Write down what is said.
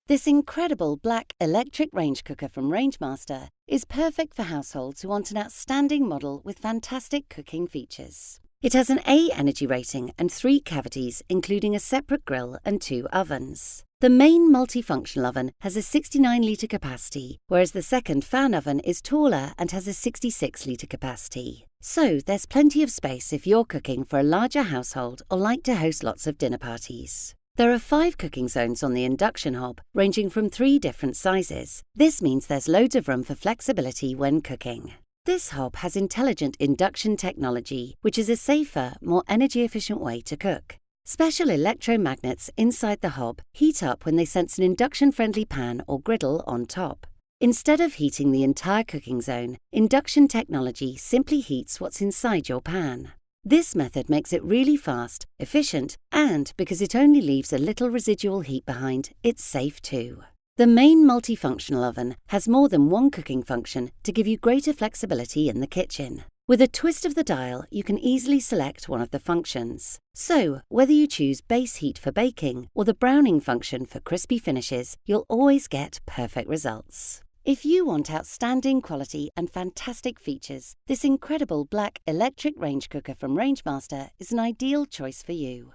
This incredible black electric range cooker from Rangemaster is perfect for households who want an outstanding model with fantastic cooking features. It has an A energy rating and 3 cavities, including a separate grill and 2 ovens. The main multifunctional oven has a 69-litre capacity, whereas the second fan oven is taller and has a 66-litre capacity. So there's plenty of space if you're cooking for a larger household or like to host lots of dinner parties. There are 5 cooking zones on the induction hob, ranging from 3 different sizes. This means there's loads of room for flexibility when cooking. This hob has intelligent induction technology, which is a safer, more energy-efficient way to cook. Special electromagnets inside the hob heat up when they sense an induction-friendly pan or griddle on top. Instead of heating the entire cooking zone, induction technology simply heats what's inside your pan. This method makes it really fast, efficient, and because it only leaves a little residual heat behind, it's safe too. The main multifunctional oven has more than one cooking function to give you greater flexibility in the kitchen. With a twist of the dial, you can easily select one of the functions. So, whether you choose base heat for baking or the browning function for crispy finishes, you'll always get perfect results. If you want outstanding quality and fantastic features, this incredible black electric range cooker from Rangemaster is an ideal choice for you.